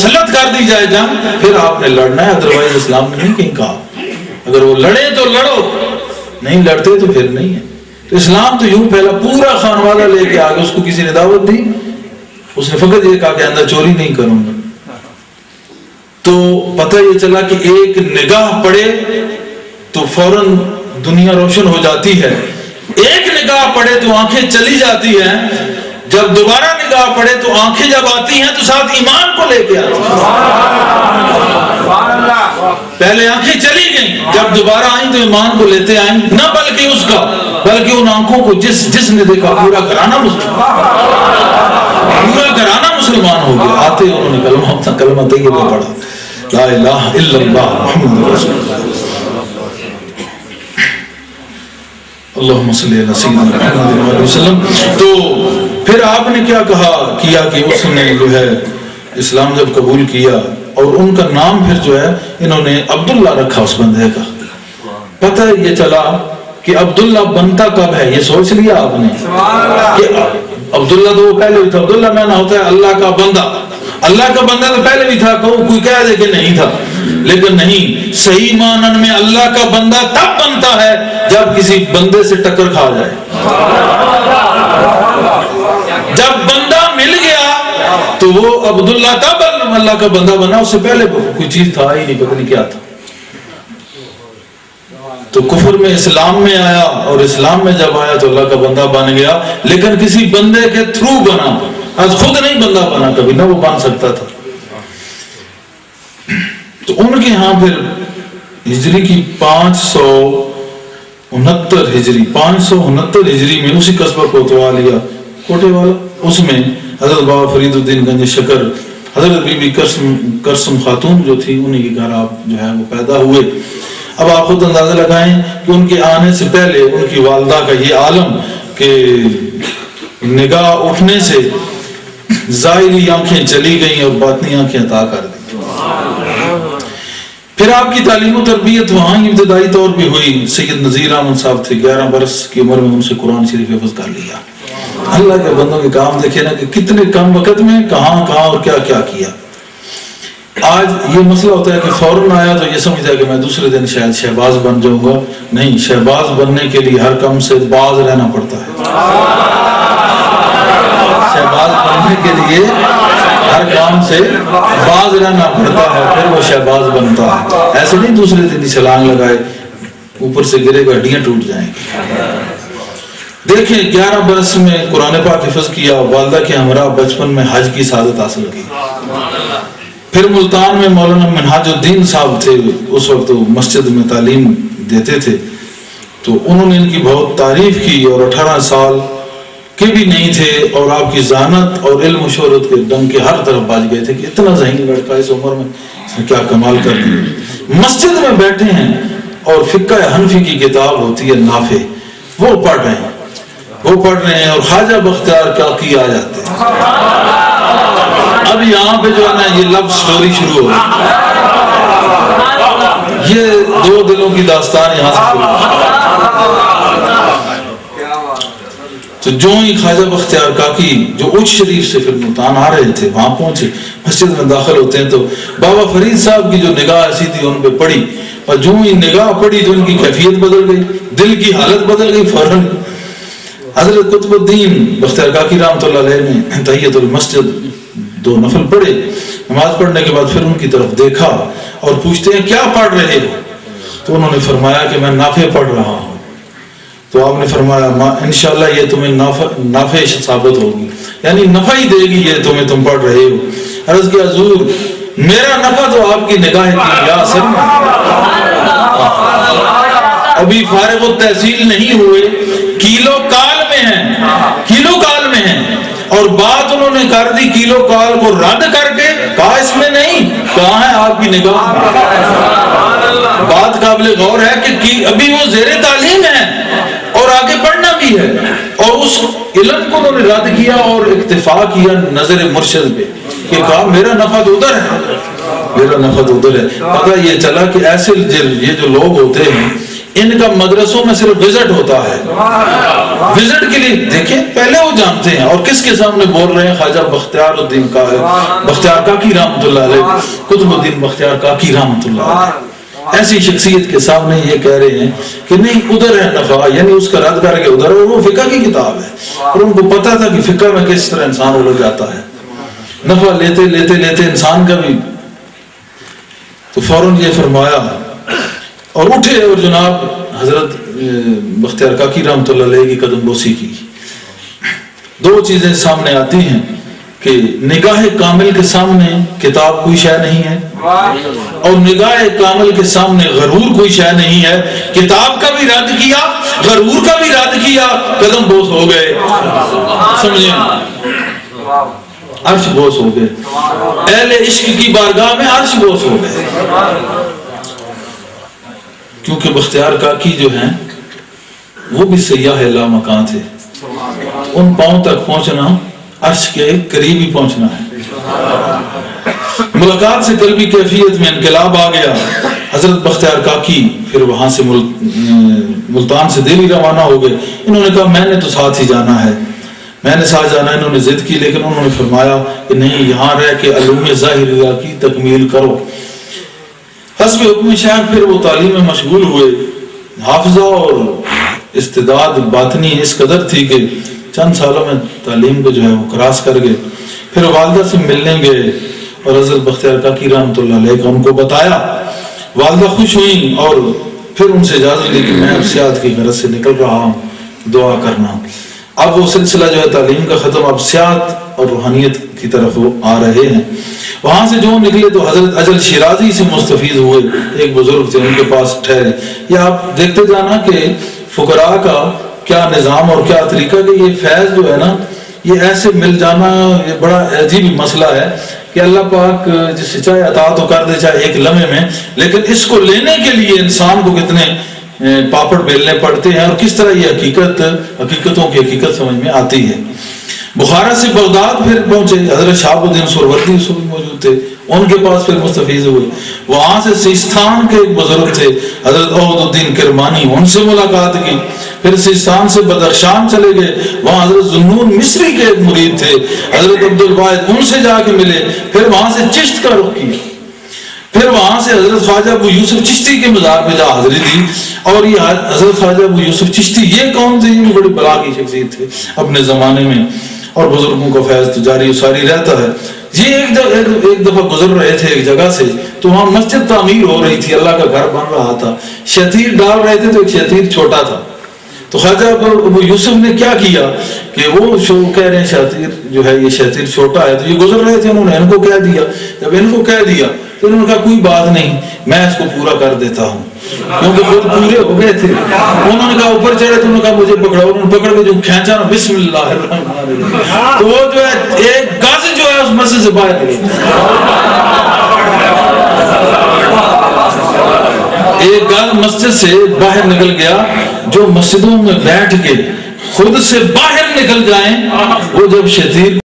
مسلط کر دی جائے جنگ، پھر آپ نے لڑنا ہے، ادروائز اسلام نے نہیں کہیں کہا اگر وہ لڑے تو لڑو، نہیں لڑتے تو پھر نہیں ہے۔ تو اسلام تو یوں پھیلا، پورا خانوادہ لے کے آگے، اس کو کسی نے دعوت دی، اس نے فقط یہ کہا کہ اندر چوری نہیں کروں گا۔ تو پتہ یہ چلا کہ ایک نگاہ پڑے تو فوراً دنیا روشن ہو جاتی ہے، ایک نگاہ پڑے تو آنکھیں چلی جاتی ہیں، جب دوبارہ نگاہ پڑے تو آنکھیں جب آتی ہیں تو ساتھ ایمان کو لے کے آتی ہیں۔ پہلے آنکھیں چلی گئیں، جب دوبارہ آئیں تو ایمان کو لیتے آئیں، نہ بلکہ اس کا، بلکہ ان آنکھوں کو جس نے دیکھا پورا گھرانہ مسلمان ہو گیا۔ آتے انہوں نے کلمہ طیبہ پڑھا، لا الہ الا اللہ محمد رسول اللہ، اللہم صلی علی سیدنا محمد علیہ وسلم۔ تو پھر آپ نے کیا کیا کہ اس نے جو ہے اسلام جب قبول کیا، اور ان کا نام پھر جو ہے انہوں نے عبداللہ رکھا اس بندے کا۔ پتہ یہ چلا کہ عبداللہ بنتا کب ہے، یہ سوچ لیا آپ نے کہ عبداللہ تو وہ پہلے بھی تھا، عبداللہ میں نہ ہوتا ہے اللہ کا بندہ، اللہ کا بندہ تو پہلے بھی تھا، کوئی کہہ دے کہ نہیں تھا، لیکن نہیں، صحیح معنی میں اللہ کا بندہ تب بنتا ہے جب کسی بندے سے ٹکر کھا جائے۔ جب بندہ مل گیا تو وہ عبداللہ تب اللہ کا بندہ بنا، اس سے پہلے کوئی چیز تھا ہی نہیں، پتہ نہیں کیا تھا۔ تو کفر میں اسلام میں آیا، اور اسلام میں جب آیا تو اللہ کا بندہ بن گیا، لیکن کسی بندے کے تھرو بنا، آج خود نہیں بندہ بنا کبھی، نہ وہ بن سکتا تھا۔ تو ان کے ہاں پھر ہجری کی 569 ہجری میں اسی قصبہ کوتوالیہ کوٹے والا، اس میں حضرت بابا فرید الدین گنج شکر، حضرت بی بی کرسم خاتون جو تھی، انہی کے گھر آپ جو ہے وہ پیدا ہوئے۔ اب آپ خود اندازہ لگائیں کہ ان کے آنے سے پہلے ان کی والدہ کا یہ عالم کہ نگاہ اٹھنے سے ظاہری آنکھیں چلی گئیں اور باطنی آنکھیں عطا کر دی۔ پھر آپ کی تعلیم و تربیت وہاں ہی ابتدائی طور پہ ہوئی۔ سید نذیر احمد صاحب تھے، 11 برس کی عمر میں ان سے قرآن شریف حفظ کر لیا۔ اللہ کے بندوں کے کام دیکھے نا کہ کتنے کم وقت میں کہاں اور کیا کیا۔ آج یہ مسئلہ ہوتا ہے کہ فوراً آیا تو یہ سمجھتا ہے کہ میں دوسرے دن شاید شہباز بن جاؤں گا، نہیں، شہباز بننے کے لیے ہر کام سے باز رہنا پڑتا ہے۔ شہباز بننے کے لیے ہر کام سے باز رہنا پڑتا ہے، پھر وہ شہباز بنتا ہے۔ ایسے نہیں دوسرے دن چھلانگ لگائے اوپر سے گرے گا ہڈیاں ٹوٹ جائیں گی۔ دیکھیں 11 برس میں قرآن پاک حفظ کیا، والدہ کے ہمراہ بچپن میں حج کی سعادت حاصل کی۔ پھر ملتان میں مولانا منہاج الدین صاحب تھے، اس وقت مسجد میں تعلیم دیتے تھے، تو انہوں نے ان کی بہت تعریف کی، اور 18 سال کے بھی نہیں تھے اور آپ کی ذہانت اور علم و شہرت کے ڈنگ کے ہر طرف بج گئے تھے کہ اتنا ذہین لڑکا اس عمر میں اس نے کیا کمال کر دیا۔ مسجد میں بیٹھے ہیں اور فقہ حنفی کی کتاب ہوتی ہے نافع، وہ پڑھ رہے ہیں اور خواجہ بختیار کاکی آ جاتے ہیں۔ اب یہاں پہ جو ہے نا یہ لو سٹوری شروع ہو گئی، یہ دو دلوں کی داستان یہاں سے شروع ہوئی۔ تو جو ہی خواجہ بختیار کاکی جو اچ شریف سے پھر ملتان آ رہے تھے، وہاں پہنچے، مسجد میں داخل ہوتے ہیں تو بابا فرید صاحب کی جو نگاہ ایسی تھی ان پہ پڑی، اور جو ہی نگاہ پڑی تو ان کی کیفیت بدل گئی، دل کی حالت بدل گئی فوراً۔ حضرت قطب الدین بختیار کاکی رحمۃ اللہ علیہ نے تحیۃ المسجد 2 نفل پڑھے، نماز پڑھنے کے بعد پھر ان کی طرف دیکھا اور پوچھتے ہیں کیا پڑھ رہے ہو؟ تو انہوں نے فرمایا کہ میں نافع پڑھ رہا ہوں۔ تو آپ نے فرمایا انشاءاللہ یہ تمہیں نافع ثابت ہوگی، یعنی نفع ہی دے گی یہ تم پڑھ رہے ہو۔ عرض کیا حضور میرا نفع تو آپ کی نگاہ کی یا اثر میں، ابھی فارغ التحصیل نہیں ہوئے، کیلو کال میں ہیں، اور بات انہوں نے کر دی کیلو کال کو رد کر کے، کہا اس میں نہیں، کہاں ہے آپ کی نگاہ؟ بات قابل غور ہے کہ ابھی وہ زیر تعلیم ہے اور آگے پڑھنا بھی ہے، اور اس علم کو انہوں نے رد کیا اور اکتفا کیا نظر مرشد پہ کہ کہا میرا نفع تو ادھر ہے۔ پتہ یہ چلا کہ ایسے یہ جو لوگ ہوتے ہیں ان کا مدرسوں میں صرف وزٹ ہوتا ہے، وزٹ کے لیے دیکھیں پہلے وہ جانتے ہیں اور کس کے سامنے بول رہے ہیں؟ خواجہ بختیار الدین کا بختیار کاکی رحمۃ اللہ علیہ، قطب الدین بختیار کاکی رحمۃ اللہ علیہ، ایسی شخصیت کے سامنے یہ کہہ رہے ہیں کہ نہیں ادھر ہے نفع، یعنی اس کا رد کر کے ادھر، اور وہ فقہ کی کتاب ہے اور ان کو پتا تھا کہ فقہ میں کس طرح انسان الجھ جاتا ہے، نفع لیتے لیتے لیتے انسان کا بھی، تو فوراً یہ فرمایا اور اٹھے اور جناب حضرت بختیار کاکی رحمۃ اللہ علیہ کی قدم بوسی کی۔ دو چیزیں سامنے آتی ہیں کہ نگاہ کامل کے سامنے کتاب کوئی شے نہیں ہے اور نگاہ کامل کے سامنے غرور کوئی شے نہیں ہے۔ کتاب کا بھی رد کیا، غرور کا بھی رد کیا، قدم بوس ہو گئے، سمجھیں، عرش بوس ہو گئے، اہل عشق کی بارگاہ میں عرش بوس ہو گئے، کیونکہ بختیار کاکی جو ہیں وہ بھی سیاح لا مکان تھے، ان پاؤں تک پہنچنا عرش کے قریب ہی پہنچنا ہے۔ ملاقات سے قلبی کیفیت میں انقلاب آ گیا۔ حضرت بختیار کاکی پھر وہاں سے ملتان سے دہلی روانہ ہو گئے۔ انہوں نے کہا میں نے تو ساتھ ہی جانا ہے، میں نے ساتھ جانا ہے، انہوں نے ضد کی، لیکن انہوں نے فرمایا کہ نہیں، یہاں رہ کے علوم ظاہریہ کی تکمیل کرو۔ حسب حکم شاہ پھر وہ تعلیم میں مشغول ہوئے، حافظہ اور استعداد باطنی اس قدر تھی کہ چند سالوں میں تعلیم کو جو ہے وہ کراس کر گئے۔ پھر والدہ سے ملنے گئے اور حضرت بختیار کاکی رحمۃ اللہ علیہ کو ان کو بتایا، والدہ خوش ہوئیں اور پھر ان سے اجازت لی کہ میں سیاحت کی غرض سے نکل رہا ہوں، دعا کرنا۔ اب وہ سلسلہ جو ہے تعلیم کا ختم، اب سیاحت اور روحانیت کی طرف وہ آ رہے ہیں۔ وہاں سے جو نکلے تو حضرت اجل شیرازی سے مستفید ہوئے، ایک بزرگ تھے، ان کے پاس ٹھہرے۔ یہ آپ دیکھتے جانا کہ فقراء کا کیا نظام اور کیا طریقہ، کہ یہ فیض جو ہے نا، یہ ایسے مل جانا یہ بڑا عجیب مسئلہ ہے کہ اللہ پاک جسے چاہے عطا تو کر دے، چاہے ایک لمحے میں، لیکن اس کو لینے کے لیے انسان کو کتنے پاپڑ بیلنے پڑتے ہیں اور کس طرح یہ حقیقتوں کی حقیقت سمجھ میں آتی ہے۔ بخارا سے بغداد پھر پہنچے، حضرت شہاب الدین سہروردی اس وقت موجود تھے، ان کے پاس پھر مستفیض ہوئے۔ وہاں سے سیستان کے ایک بزرگ تھے حضرت عہد الدین کرمانی، ان سے ملاقات کی۔ پھر سیستان سے بدخشان چلے گئے، وہاں حضرت ذوالنون مصری کے ایک مرید تھے حضرت عبدالواحد، ان سے جا کے ملے۔ پھر وہاں سے چشت کا رخ کیا، پھر وہاں سے حضرت خواجہ ابو یوسف چشتی کے مزار پہ جا حاضری دی۔ اور یہ حضرت خواجہ ابو یوسف چشتی یہ کون تھے؟ یہ بڑی بلا کی شخصیت تھے اپنے زمانے میں، اور بزرگوں کا فیض تو جاری و ساری رہتا ہے۔ یہ ایک دفعہ گزر رہے تھے ایک جگہ سے، تو وہاں مسجد تعمیر ہو رہی تھی، اللہ کا گھر بن رہا تھا، شتیر ڈال رہے تھے تو ایک شتیر چھوٹا تھا، تو خواجہ ابو یوسف نے کیا کیا کہ وہ کہہ رہے ہیں شتیر جو ہے یہ شتیر چھوٹا ہے، تو یہ گزر رہے تھے، انہوں نے ان کو کہہ دیا۔ جب ان کو کہہ دیا تو انہوں نے کہا کوئی بات نہیں، میں اس کو پورا کر دیتا ہوں، کیونکہ خود پورے ہو گئے تھے۔ انہوں نے کہا اوپر چڑھے تو انہوں نے کہا مجھے پکڑا، انہوں نے پکڑ کے جو کھینچا نا، بسم اللہ الرحمن الرحیم، تو وہ جو ہے ایک گز جو ہے اس مسجد سے باہر نکل ایک گز مسجد سے باہر نکل گیا۔ جو مسجدوں میں بیٹھ کے خود سے باہر نکل جائیں، وہ جب شتیر